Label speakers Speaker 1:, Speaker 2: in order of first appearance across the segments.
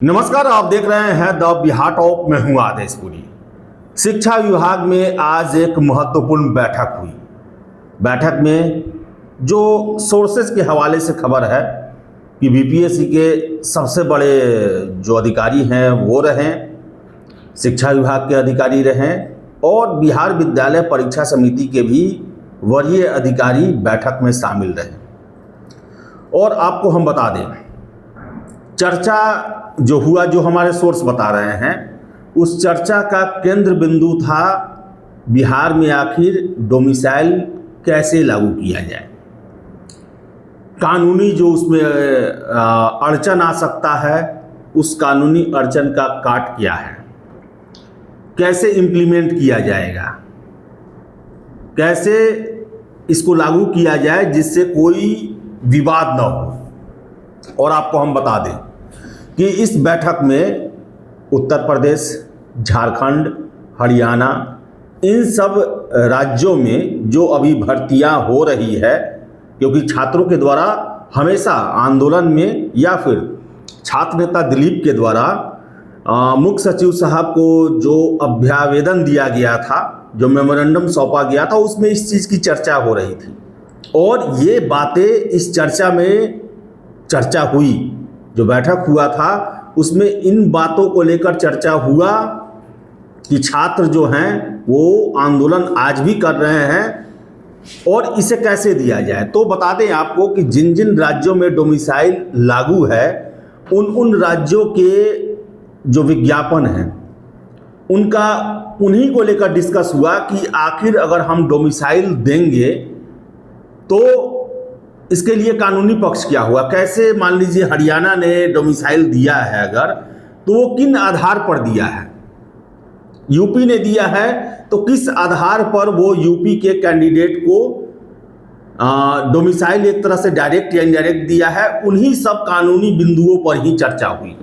Speaker 1: नमस्कार, आप देख रहे हैं द बिहार टॉप। में हूं आदेशपुरी। शिक्षा विभाग में आज एक महत्वपूर्ण बैठक हुई। बैठक में जो सोर्सेज के हवाले से खबर है कि बीपीएससी के सबसे बड़े जो अधिकारी हैं वो रहें, शिक्षा विभाग के अधिकारी रहें और बिहार विद्यालय परीक्षा समिति के भी वरीय अधिकारी बैठक में शामिल रहे। और आपको हम बता दें, चर्चा जो हुआ, जो हमारे सोर्स बता रहे हैं, उस चर्चा का केंद्र बिंदु था बिहार में आखिर डोमिसाइल कैसे लागू किया जाए, कानूनी जो उसमें अड़चन आ सकता है उस कानूनी अड़चन का काट क्या है, कैसे इम्प्लीमेंट किया जाएगा, कैसे इसको लागू किया जाए जिससे कोई विवाद न हो। और आपको हम बता दें कि इस बैठक में उत्तर प्रदेश, झारखंड, हरियाणा, इन सब राज्यों में जो अभी भर्तियां हो रही है, क्योंकि छात्रों के द्वारा हमेशा आंदोलन में या फिर छात्र नेता दिलीप के द्वारा मुख्य सचिव साहब को जो अभ्यावेदन दिया गया था, जो मेमोरेंडम सौंपा गया था, उसमें इस चीज़ की चर्चा हो रही थी। और ये बातें इस चर्चा में चर्चा हुई, जो बैठक हुआ था उसमें इन बातों को लेकर चर्चा हुआ कि छात्र जो हैं वो आंदोलन आज भी कर रहे हैं और इसे कैसे दिया जाए। तो बता दें आपको कि जिन जिन राज्यों में डोमिसाइल लागू है, उन राज्यों के जो विज्ञापन हैं उनका उन्हीं को लेकर डिस्कस हुआ कि आखिर अगर हम डोमिसाइल देंगे तो इसके लिए कानूनी पक्ष क्या हुआ, कैसे, मान लीजिए हरियाणा ने डोमिसाइल दिया है अगर, तो वो किन आधार पर दिया है, यूपी ने दिया है तो किस आधार पर वो यूपी के कैंडिडेट को डोमिसाइल एक तरह से डायरेक्ट या इनडायरेक्ट दिया है। उन्हीं सब कानूनी बिंदुओं पर ही चर्चा हुई।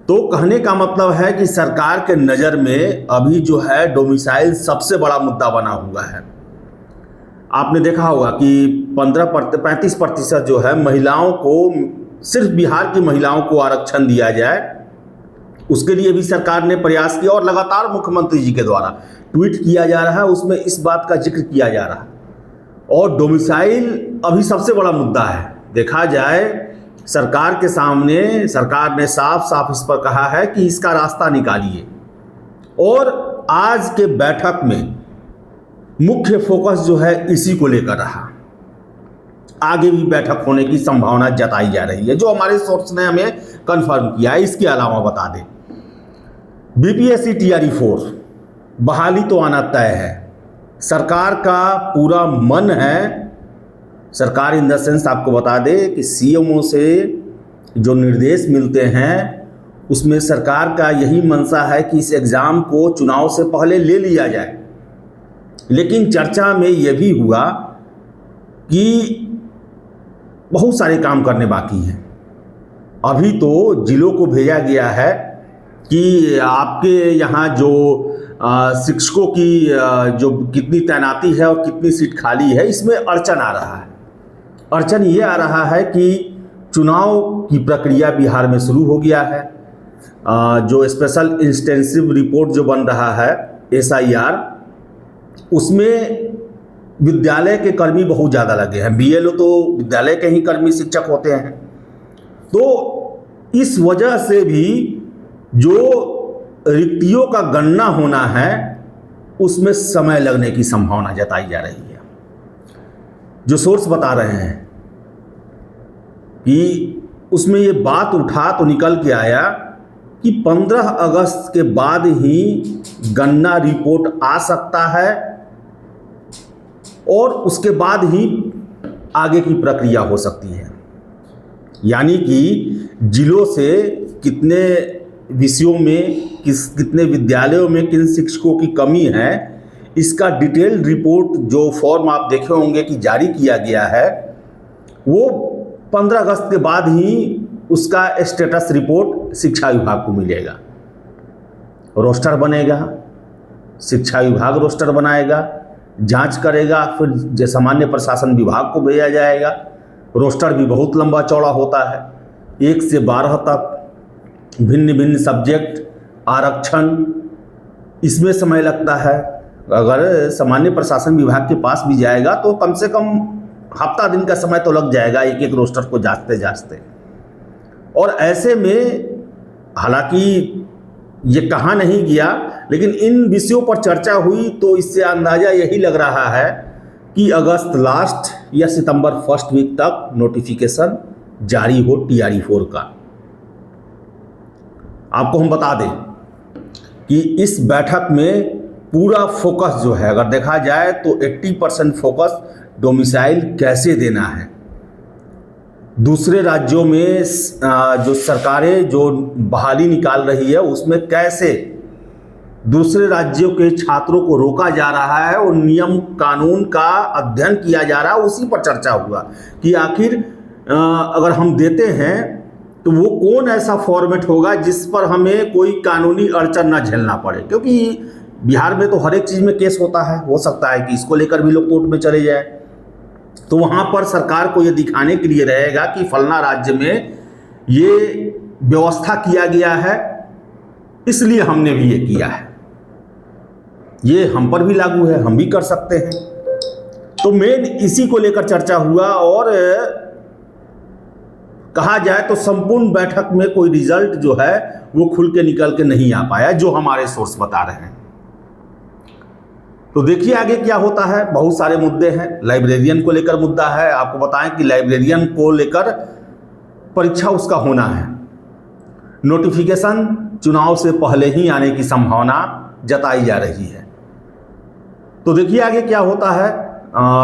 Speaker 1: तो कहने का मतलब है कि सरकार के नज़र में अभी जो है डोमिसाइल सबसे बड़ा मुद्दा बना हुआ है। आपने देखा होगा कि 35% जो है महिलाओं को, सिर्फ बिहार की महिलाओं को आरक्षण दिया जाए, उसके लिए भी सरकार ने प्रयास किया और लगातार मुख्यमंत्री जी के द्वारा ट्वीट किया जा रहा है, उसमें इस बात का जिक्र किया जा रहा है। और डोमिसाइल अभी सबसे बड़ा मुद्दा है। देखा जाए सरकार के सामने, सरकार ने साफ साफ इस पर कहा है कि इसका रास्ता निकालिए। और आज के बैठक में मुख्य फोकस जो है इसी को लेकर रहा। आगे भी बैठक होने की संभावना जताई जा रही है, जो हमारे सोर्स ने हमें कंफर्म किया है। इसके अलावा बता दें, बीपीएससी टीआरई 4 बहाली तो आना तय है। सरकार का पूरा मन है, सरकार इन द सेंस आपको बता दें कि सीएमओ से जो निर्देश मिलते हैं उसमें सरकार का यही मंशा है कि इस एग्ज़ाम को चुनाव से पहले ले लिया जाए। लेकिन चर्चा में यह भी हुआ कि बहुत सारे काम करने बाकी हैं। अभी तो जिलों को भेजा गया है कि आपके यहाँ जो शिक्षकों की जो कितनी तैनाती है और कितनी सीट खाली है, इसमें अड़चन आ रहा है। अड़चन ये आ रहा है कि चुनाव की प्रक्रिया बिहार में शुरू हो गया है। जो स्पेशल इंटेंसिव रिपोर्ट जो बन रहा है SIR, उसमें विद्यालय के कर्मी बहुत ज़्यादा लगे हैं। BLO तो विद्यालय के ही कर्मी शिक्षक होते हैं। तो इस वजह से भी जो रिक्तियों का गणना होना है उसमें समय लगने की संभावना जताई जा रही है। जो सोर्स बता रहे हैं कि उसमें ये बात उठा तो निकल के आया कि 15 अगस्त के बाद ही गणना रिपोर्ट आ सकता है और उसके बाद ही आगे की प्रक्रिया हो सकती है। यानी कि जिलों से कितने विषयों में, कितने विद्यालयों में किन शिक्षकों की कमी है, इसका डिटेल्ड रिपोर्ट, जो फॉर्म आप देखे होंगे कि जारी किया गया है, वो 15 अगस्त के बाद ही उसका स्टेटस रिपोर्ट शिक्षा विभाग को मिलेगा। रोस्टर बनेगा, शिक्षा विभाग रोस्टर बनाएगा, जांच करेगा, फिर सामान्य प्रशासन विभाग को भेजा जाएगा। रोस्टर भी बहुत लंबा चौड़ा होता है, 1 से 12 तक भिन्न भिन्न सब्जेक्ट, आरक्षण, इसमें समय लगता है। अगर सामान्य प्रशासन विभाग के पास भी जाएगा तो कम से कम हफ्ता दिन का समय तो लग जाएगा एक एक रोस्टर को जांचते जांचते। और ऐसे में हालांकि ये कहा नहीं गया, लेकिन इन विषयों पर चर्चा हुई तो इससे अंदाज़ा यही लग रहा है कि अगस्त लास्ट या सितंबर फर्स्ट वीक तक नोटिफिकेशन जारी हो TRE-4 का। आपको हम बता दें कि इस बैठक में पूरा फोकस जो है, अगर देखा जाए तो 80% फोकस डोमिसाइल कैसे देना है, दूसरे राज्यों में जो सरकारें जो बहाली निकाल रही है उसमें कैसे दूसरे राज्यों के छात्रों को रोका जा रहा है और नियम कानून का अध्ययन किया जा रहा है, उसी पर चर्चा हुआ कि आखिर अगर हम देते हैं तो वो कौन ऐसा फॉर्मेट होगा जिस पर हमें कोई कानूनी अड़चन ना झेलना पड़े। क्योंकि बिहार में तो हर एक चीज़ में केस होता है, हो सकता है कि इसको लेकर भी लोग कोर्ट में चले जाए, तो वहाँ पर सरकार को ये दिखाने के लिए रहेगा कि फलना राज्य में ये व्यवस्था किया गया है, इसलिए हमने भी ये किया है, ये हम पर भी लागू है, हम भी कर सकते हैं। तो मेन इसी को लेकर चर्चा हुआ और कहा जाए तो संपूर्ण बैठक में कोई रिजल्ट जो है वो खुल के निकल के नहीं आ पाया, जो हमारे सोर्स बता रहे हैं। तो देखिए आगे क्या होता है। बहुत सारे मुद्दे हैं, लाइब्रेरियन को लेकर मुद्दा है। आपको बताएं कि लाइब्रेरियन को लेकर परीक्षा उसका होना है, नोटिफिकेशन चुनाव से पहले ही आने की संभावना जताई जा रही है। तो देखिए आगे क्या होता है।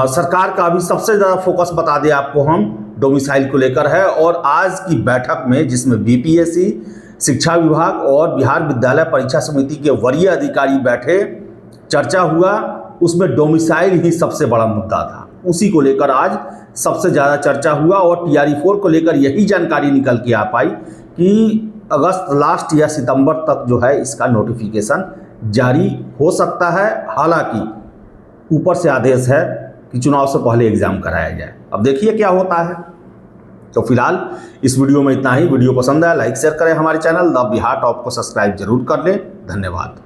Speaker 1: सरकार का अभी सबसे ज़्यादा फोकस बता दें आपको हम डोमिसाइल को लेकर है, और आज की बैठक में जिसमें BPSC, शिक्षा विभाग और बिहार विद्यालय परीक्षा समिति के वरीय अधिकारी बैठे, चर्चा हुआ, उसमें डोमिसाइल ही सबसे बड़ा मुद्दा था। उसी को लेकर आज सबसे ज़्यादा चर्चा हुआ और TRE-4 को लेकर यही जानकारी निकल के आ पाई कि अगस्त लास्ट या सितंबर तक जो है इसका नोटिफिकेशन जारी हो सकता है। हालांकि ऊपर से आदेश है कि चुनाव से पहले एग्जाम कराया जाए। अब देखिए क्या होता है। तो फिलहाल इस वीडियो में इतना ही। वीडियो पसंद आया लाइक शेयर करें, हमारे चैनल द बिहार टॉप को सब्सक्राइब जरूर कर लें। धन्यवाद।